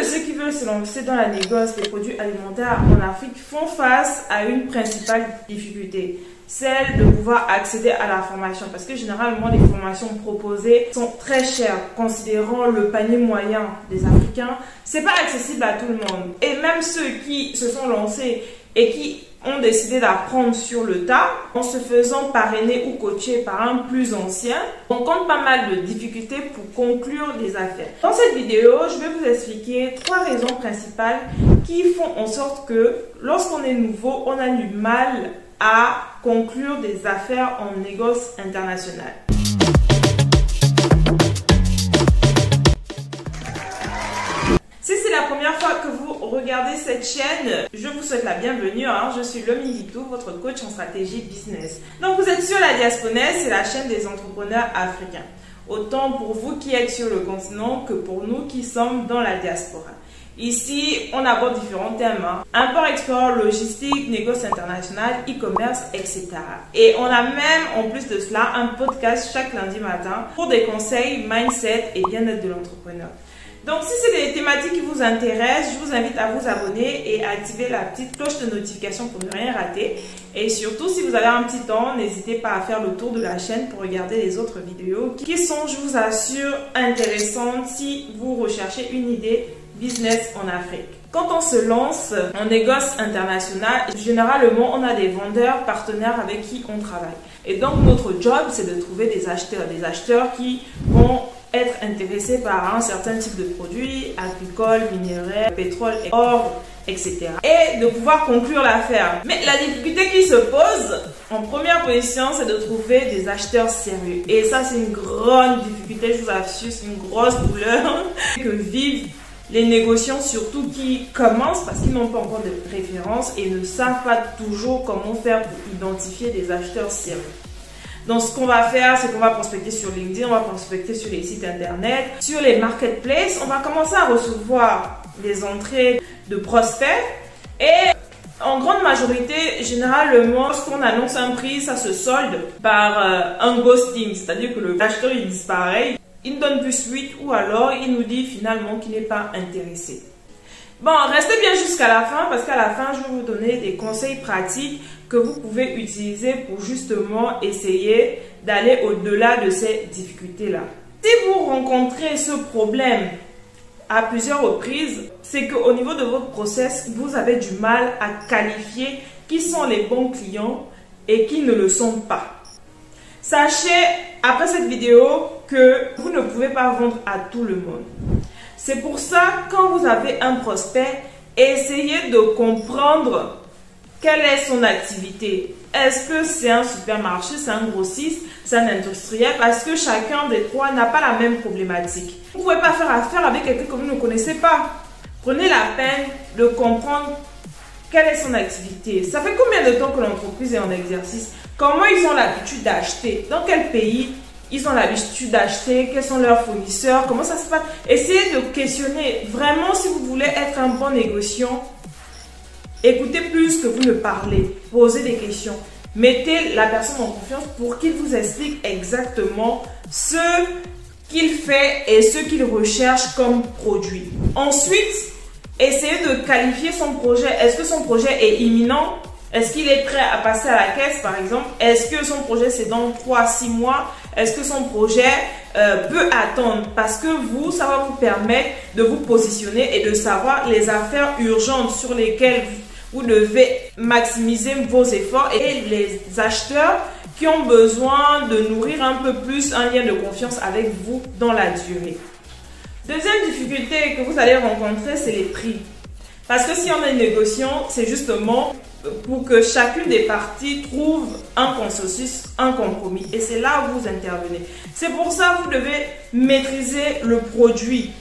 ceux qui veulent se lancer dans la négoce des produits alimentaires en Afrique font face à une principale difficulté, celle de pouvoir accéder à la formation, parce que généralement les formations proposées sont très chères, considérant le panier moyen des Africains. C'est pas accessible à tout le monde, et même ceux qui se sont lancés et qui ont décidé d'apprendre sur le tas en se faisant parrainer ou coacher par un plus ancien, rencontrent pas mal de difficultés pour conclure des affaires. Dans cette vidéo, je vais vous expliquer 3 raisons principales qui font en sorte que lorsqu'on est nouveau, on a du mal à conclure des affaires en négoce international. Si c'est la première fois que vous regardez cette chaîne, je vous souhaite la bienvenue. Je suis Lomi Litou, votre coach en stratégie business. Donc vous êtes sur la Diasponaise, c'est la chaîne des entrepreneurs africains. Autant pour vous qui êtes sur le continent que pour nous qui sommes dans la diaspora. Ici, on aborde différents thèmes. Import-export, logistique, négoce international, e-commerce, etc. Et on a même, en plus de cela, un podcast chaque lundi matin pour des conseils, mindset et bien-être de l'entrepreneur. Donc, si c'est des thématiques qui vous intéressent, je vous invite à vous abonner et à activer la petite cloche de notification pour ne rien rater. Et surtout, si vous avez un petit temps, n'hésitez pas à faire le tour de la chaîne pour regarder les autres vidéos qui sont, je vous assure, intéressantes si vous recherchez une idée business en Afrique. Quand on se lance en négoce international, généralement, on a des vendeurs partenaires avec qui on travaille. Et donc, notre job, c'est de trouver des acheteurs qui vont être intéressés par un certain type de produits, agricoles, minerais, pétrole, or, etc. Et de pouvoir conclure l'affaire. Mais la difficulté qui se pose, en première position, c'est de trouver des acheteurs sérieux. Et ça, c'est une grande difficulté, je vous assure, c'est une grosse douleur que vivent les négociants, surtout qui commencent parce qu'ils n'ont pas encore de référence et ne savent pas toujours comment faire pour identifier des acheteurs sérieux. Donc, ce qu'on va faire, c'est qu'on va prospecter sur LinkedIn, on va prospecter sur les sites internet, sur les marketplaces. On va commencer à recevoir des entrées de prospects et en grande majorité, généralement, lorsqu'on annonce un prix, ça se solde par un ghosting, c'est-à-dire que l'acheteur il disparaît, il ne donne plus suite ou alors il nous dit finalement qu'il n'est pas intéressé. Bon, restez bien jusqu'à la fin parce qu'à la fin, je vais vous donner des conseils pratiques que vous pouvez utiliser pour justement essayer d'aller au-delà de ces difficultés-là. Si vous rencontrez ce problème à plusieurs reprises, c'est qu'au niveau de votre process, vous avez du mal à qualifier qui sont les bons clients et qui ne le sont pas. Sachez, après cette vidéo, que vous ne pouvez pas vendre à tout le monde. C'est pour ça, quand vous avez un prospect, essayez de comprendre quelle est son activité. Est-ce que c'est un supermarché, c'est un grossiste, c'est un industriel? Parce que chacun des trois n'a pas la même problématique. Vous ne pouvez pas faire affaire avec quelqu'un que vous ne connaissez pas. Prenez la peine de comprendre quelle est son activité. Ça fait combien de temps que l'entreprise est en exercice? Comment ils ont l'habitude d'acheter? Dans quel pays ils ont l'habitude d'acheter? Quels sont leurs fournisseurs? Comment ça se passe? Essayez de questionner. Vraiment, si vous voulez être un bon négociant, écoutez plus que vous ne parlez. Posez des questions. Mettez la personne en confiance pour qu'il vous explique exactement ce qu'il fait et ce qu'il recherche comme produit. Ensuite, essayez de qualifier son projet. Est-ce que son projet est imminent? Est-ce qu'il est prêt à passer à la caisse, par exemple? Est-ce que son projet, c'est dans 3-6 mois? Est-ce que son projet peut attendre? Parce que vous, ça va vous permettre de vous positionner et de savoir les affaires urgentes sur lesquelles vous devez maximiser vos efforts et les acheteurs qui ont besoin de nourrir un peu plus un lien de confiance avec vous dans la durée. Deuxième difficulté que vous allez rencontrer, c'est les prix. Parce que si on est négociant, c'est justement pour que chacune des parties trouve un consensus, un compromis. Et c'est là où vous intervenez. C'est pour ça que vous devez maîtriser le produit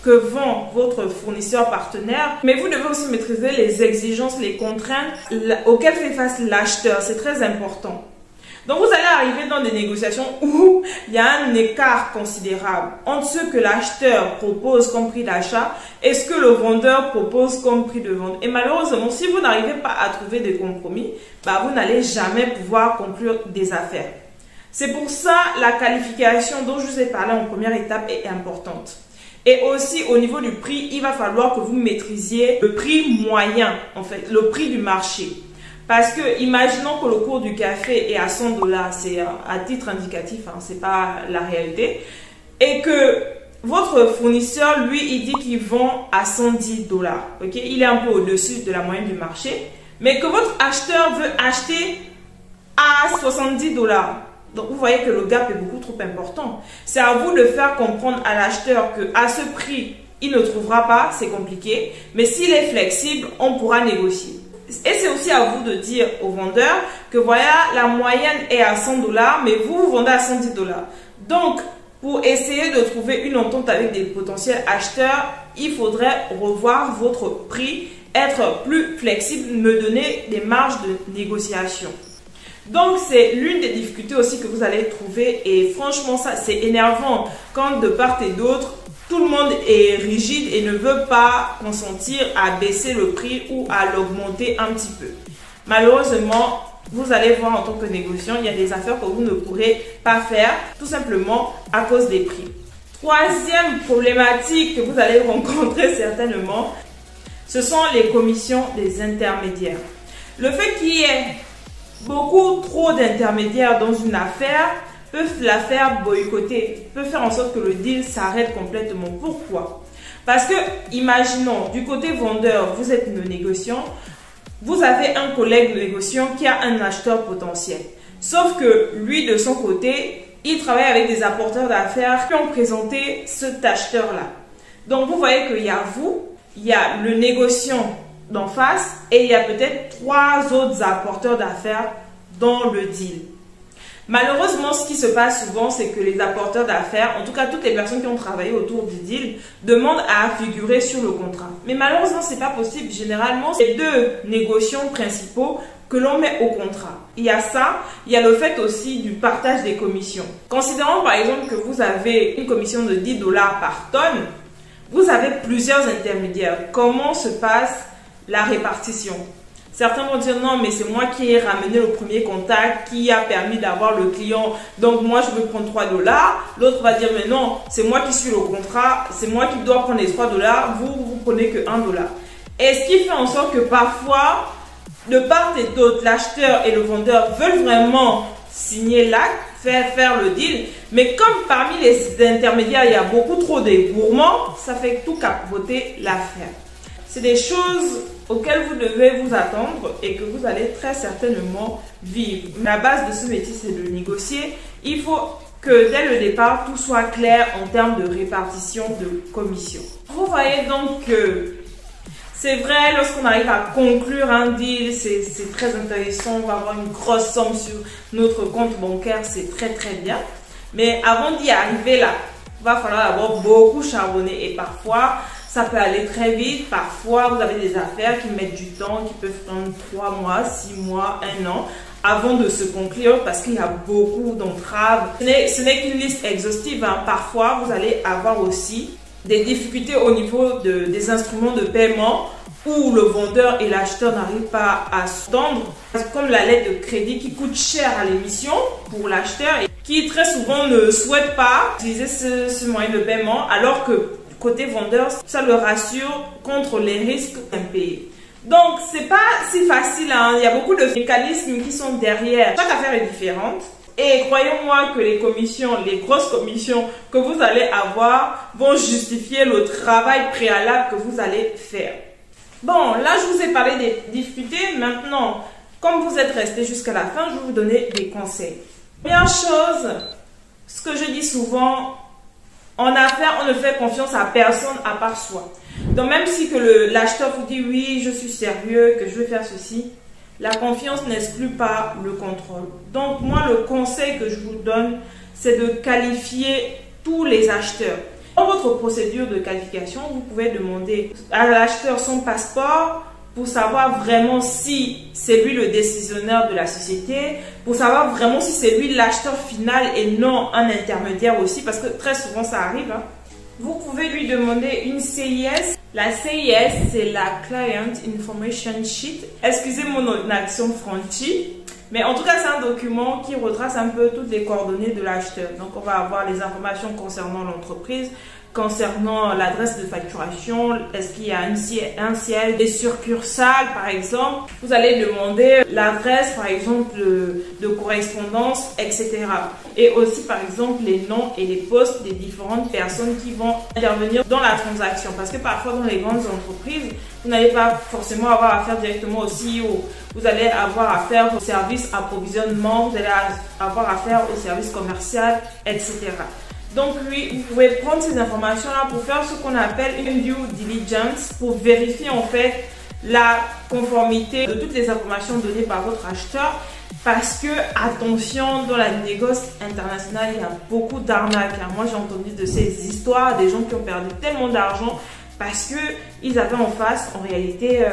que vend votre fournisseur partenaire, mais vous devez aussi maîtriser les exigences, les contraintes auxquelles fait face l'acheteur. C'est très important. Donc, vous allez arriver dans des négociations où il y a un écart considérable entre ce que l'acheteur propose comme prix d'achat et ce que le vendeur propose comme prix de vente. Et malheureusement, si vous n'arrivez pas à trouver des compromis, vous n'allez jamais pouvoir conclure des affaires. C'est pour ça la qualification dont je vous ai parlé en première étape est importante. Et aussi au niveau du prix, il va falloir que vous maîtrisiez le prix moyen, en fait, le prix du marché. Parce que imaginons que le cours du café est à 100 $, c'est à titre indicatif, hein, c'est pas la réalité, et que votre fournisseur, lui, il dit qu'il vend à 110 $, ok? Il est un peu au-dessus de la moyenne du marché, mais que votre acheteur veut acheter à 70 $. Donc, vous voyez que le gap est beaucoup trop important. C'est à vous de faire comprendre à l'acheteur qu'à ce prix, il ne trouvera pas, c'est compliqué. Mais s'il est flexible, on pourra négocier. Et c'est aussi à vous de dire au vendeur que voilà, la moyenne est à 100 $, mais vous vendez à 110 $. Donc, pour essayer de trouver une entente avec des potentiels acheteurs, il faudrait revoir votre prix, être plus flexible, me donner des marges de négociation. Donc, c'est l'une des difficultés aussi que vous allez trouver et franchement, ça, c'est énervant quand de part et d'autre, tout le monde est rigide et ne veut pas consentir à baisser le prix ou à l'augmenter un petit peu. Malheureusement, vous allez voir en tant que négociant, il y a des affaires que vous ne pourrez pas faire tout simplement à cause des prix. Troisième problématique que vous allez rencontrer certainement, ce sont les commissions des intermédiaires. Le fait qu'il y ait beaucoup trop d'intermédiaires dans une affaire peut la faire boycotter, peut faire en sorte que le deal s'arrête complètement. Pourquoi? Parce que, imaginons, du côté vendeur, vous êtes le négociant, vous avez un collègue négociant qui a un acheteur potentiel. Sauf que lui, de son côté, il travaille avec des apporteurs d'affaires qui ont présenté cet acheteur-là. Donc, vous voyez qu'il y a vous, il y a le négociant d'en face et il y a peut-être 3 autres apporteurs d'affaires dans le deal. Malheureusement, ce qui se passe souvent, c'est que les apporteurs d'affaires, en tout cas toutes les personnes qui ont travaillé autour du deal, demandent à figurer sur le contrat. Mais malheureusement, c'est pas possible. Généralement, c'est 2 négociants principaux que l'on met au contrat. Il y a ça, il y a le fait aussi du partage des commissions. Considérons par exemple que vous avez une commission de 10 $ par tonne, vous avez plusieurs intermédiaires. Comment se passe la répartition? Certains vont dire non, mais c'est moi qui ai ramené le premier contact, qui a permis d'avoir le client, donc moi je veux prendre 3 $. L'autre va dire mais non, c'est moi qui suis le contrat, c'est moi qui dois prendre les 3 $, vous prenez que 1 $. Et ce qui fait en sorte que parfois, de part et d'autre, l'acheteur et le vendeur veulent vraiment signer l'acte, faire le deal, mais comme parmi les intermédiaires, il y a beaucoup trop de gourmands, ça fait tout capoter l'affaire. C'est des choses auxquelles vous devez vous attendre et que vous allez très certainement vivre. La base de ce métier, c'est de négocier. Il faut que dès le départ, tout soit clair en termes de répartition de commission. Vous voyez donc que c'est vrai, lorsqu'on arrive à conclure un deal, c'est très intéressant. On va avoir une grosse somme sur notre compte bancaire, c'est très très bien. Mais avant d'y arriver là, il va falloir d'abord beaucoup charbonner et parfois, ça peut aller très vite. Parfois, vous avez des affaires qui mettent du temps, qui peuvent prendre 3 mois, 6 mois, 1 an avant de se conclure parce qu'il y a beaucoup d'entraves. Ce n'est qu'une liste exhaustive. Hein. Parfois, vous allez avoir aussi des difficultés au niveau des instruments de paiement où le vendeur et l'acheteur n'arrivent pas à s'entendre. Comme la lettre de crédit qui coûte cher à l'émission pour l'acheteur et qui très souvent ne souhaite pas utiliser ce moyen de paiement alors que côté vendeur, ça le rassure contre les risques impayés. Donc, c'est pas si facile. Hein. Il y a beaucoup de mécanismes qui sont derrière. Chaque affaire est différente. Et croyez-moi que les commissions, les grosses commissions que vous allez avoir vont justifier le travail préalable que vous allez faire. Bon, là, je vous ai parlé des difficultés. Maintenant, comme vous êtes resté jusqu'à la fin, je vais vous donner des conseils. Première chose, ce que je dis souvent, en affaires, on ne fait confiance à personne à part soi. Donc, même si que l'acheteur vous dit oui, je suis sérieux, que je vais faire ceci, la confiance n'exclut pas le contrôle. Donc, moi, le conseil que je vous donne, c'est de qualifier tous les acheteurs. Dans votre procédure de qualification, vous pouvez demander à l'acheteur son passeport pour savoir vraiment si c'est lui le décisionnaire de la société, pour savoir vraiment si c'est lui l'acheteur final et non un intermédiaire aussi, parce que très souvent ça arrive. Hein. Vous pouvez lui demander une CIS. La CIS, c'est la Client Information Sheet. Excusez mon accent franchi, mais en tout cas, c'est un document qui retrace un peu toutes les coordonnées de l'acheteur. Donc, on va avoir les informations concernant l'entreprise, concernant l'adresse de facturation, est-ce qu'il y a un siège, des succursales par exemple. Vous allez demander l'adresse par exemple de correspondance, etc. Et aussi par exemple les noms et les postes des différentes personnes qui vont intervenir dans la transaction. Parce que parfois dans les grandes entreprises, vous n'allez pas forcément avoir affaire directement au CEO. Vous allez avoir affaire au service approvisionnement, vous allez avoir affaire au service commercial, etc. Donc oui, vous pouvez prendre ces informations-là pour faire ce qu'on appelle une due diligence, pour vérifier en fait la conformité de toutes les informations données par votre acheteur. Parce que, attention, dans la négoce internationale, il y a beaucoup d'arnaques. Moi, j'ai entendu de ces histoires, des gens qui ont perdu tellement d'argent parce qu'ils avaient en face, en réalité,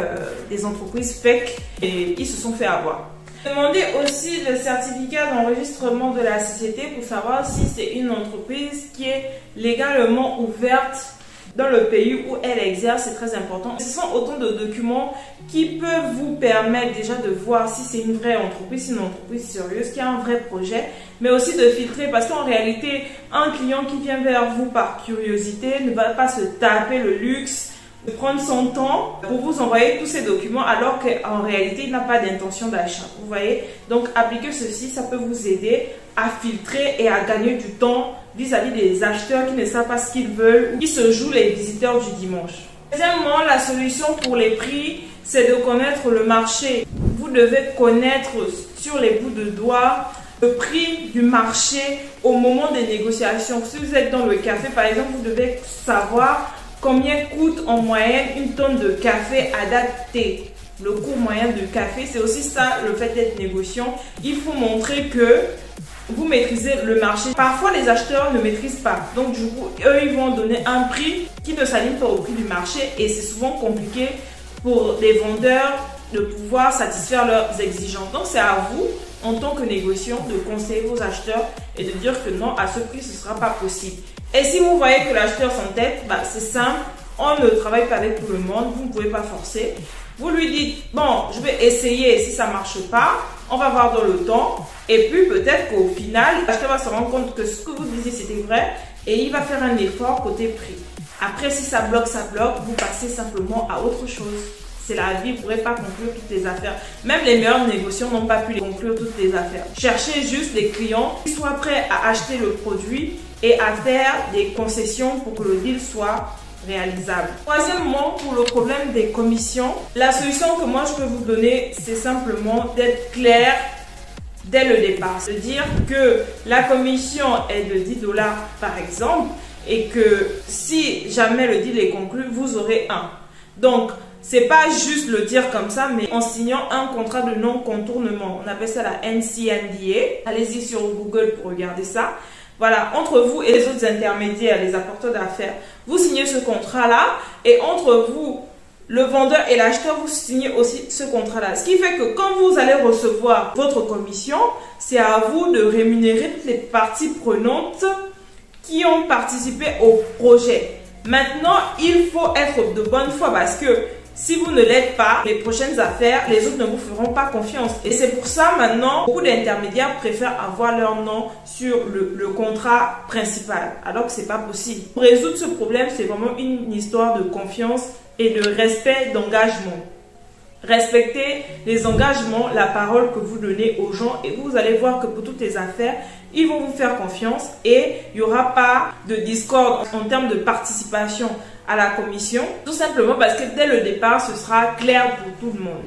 des entreprises fake et ils se sont fait avoir. Demandez aussi le certificat d'enregistrement de la société pour savoir si c'est une entreprise qui est légalement ouverte dans le pays où elle exerce. C'est très important. Ce sont autant de documents qui peuvent vous permettre déjà de voir si c'est une vraie entreprise, une entreprise sérieuse, qui a un vrai projet, mais aussi de filtrer parce qu'en réalité, un client qui vient vers vous par curiosité ne va pas se taper le luxe de prendre son temps pour vous envoyer tous ces documents alors qu'en réalité, il n'a pas d'intention d'achat. Vous voyez? Donc, appliquer ceci, ça peut vous aider à filtrer et à gagner du temps vis-à-vis des acheteurs qui ne savent pas ce qu'ils veulent ou qui se jouent les visiteurs du dimanche. Deuxièmement, la solution pour les prix, c'est de connaître le marché. Vous devez connaître sur les bouts de doigts le prix du marché au moment des négociations. Si vous êtes dans le café, par exemple, vous devez savoir combien coûte en moyenne une tonne de café à date T. Le coût moyen du café, c'est aussi ça le fait d'être négociant. Il faut montrer que vous maîtrisez le marché. Parfois, les acheteurs ne maîtrisent pas. Donc, du coup, eux, ils vont donner un prix qui ne s'aligne pas au prix du marché. Et c'est souvent compliqué pour les vendeurs de pouvoir satisfaire leurs exigences. Donc, c'est à vous, en tant que négociant, de conseiller vos acheteurs et de dire que non, à ce prix, ce ne sera pas possible. Et si vous voyez que l'acheteur s'entête, c'est simple, on ne travaille pas avec tout le monde, vous ne pouvez pas forcer. Vous lui dites, bon, je vais essayer, si ça ne marche pas, on va voir dans le temps. Et puis peut-être qu'au final, l'acheteur va se rendre compte que ce que vous disiez c'était vrai et il va faire un effort côté prix. Après, si ça bloque, vous passez simplement à autre chose. C'est la vie, vous ne pourrez pas conclure toutes les affaires. Même les meilleurs négociants n'ont pas pu conclure toutes les affaires. Cherchez juste des clients qui soient prêts à acheter le produit et à faire des concessions pour que le deal soit réalisable. Troisièmement, pour le problème des commissions, la solution que moi je peux vous donner, c'est simplement d'être clair dès le départ. De dire que la commission est de 10 $ par exemple et que si jamais le deal est conclu, vous aurez un. Donc, c'est pas juste le dire comme ça, mais en signant un contrat de non-contournement. On appelle ça la NCNDA. Allez-y sur Google pour regarder ça. Voilà, entre vous et les autres intermédiaires, les apporteurs d'affaires, vous signez ce contrat-là et entre vous, le vendeur et l'acheteur, vous signez aussi ce contrat-là. Ce qui fait que quand vous allez recevoir votre commission, c'est à vous de rémunérer toutes les parties prenantes qui ont participé au projet. Maintenant, il faut être de bonne foi parce que si vous ne l'êtes pas, les prochaines affaires, les autres ne vous feront pas confiance. Et c'est pour ça maintenant, beaucoup d'intermédiaires préfèrent avoir leur nom sur le contrat principal, alors que ce n'est pas possible. Pour résoudre ce problème, c'est vraiment une histoire de confiance et de respect d'engagement. Respectez les engagements, la parole que vous donnez aux gens et vous allez voir que pour toutes les affaires, ils vont vous faire confiance et il n'y aura pas de discorde en termes de participation à la commission, tout simplement parce que dès le départ, ce sera clair pour tout le monde.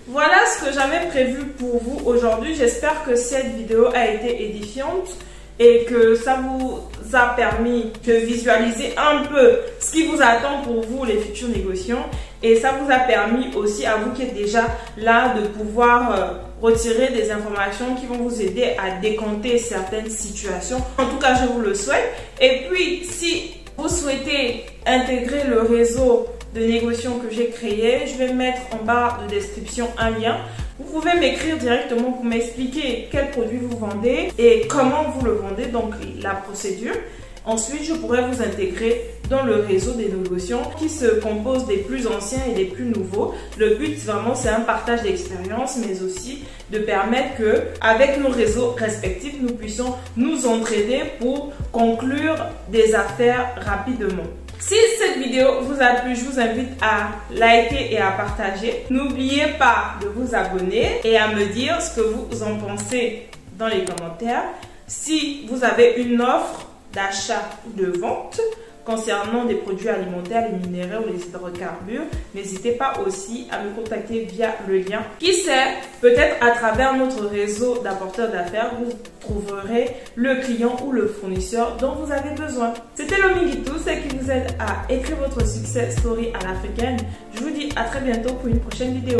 Voilà ce que j'avais prévu pour vous aujourd'hui. J'espère que cette vidéo a été édifiante et que ça vous a permis de visualiser un peu ce qui vous attend pour vous, les futurs négociants. Et ça vous a permis aussi, à vous qui êtes déjà là, de pouvoir retirer des informations qui vont vous aider à décanter certaines situations. En tout cas, je vous le souhaite. Et puis, si vous souhaitez intégrer le réseau de négociants que j'ai créé, je vais mettre en barre de description un lien. Vous pouvez m'écrire directement pour m'expliquer quel produit vous vendez et comment vous le vendez, donc la procédure. Ensuite, je pourrais vous intégrer dans le réseau des négociants qui se compose des plus anciens et des plus nouveaux. Le but, vraiment, c'est un partage d'expérience, mais aussi de permettre que, avec nos réseaux respectifs, nous puissions nous entraider pour conclure des affaires rapidement. Si cette vidéo vous a plu, je vous invite à liker et à partager. N'oubliez pas de vous abonner et à me dire ce que vous en pensez dans les commentaires. Si vous avez une offre d'achat ou de vente concernant des produits alimentaires, les minéraux ou les hydrocarbures, n'hésitez pas aussi à me contacter via le lien. Qui sait, peut-être à travers notre réseau d'apporteurs d'affaires, vous trouverez le client ou le fournisseur dont vous avez besoin. C'était Lomi Gitu, celle qui vous aide à écrire votre success story à l'africaine. Je vous dis à très bientôt pour une prochaine vidéo.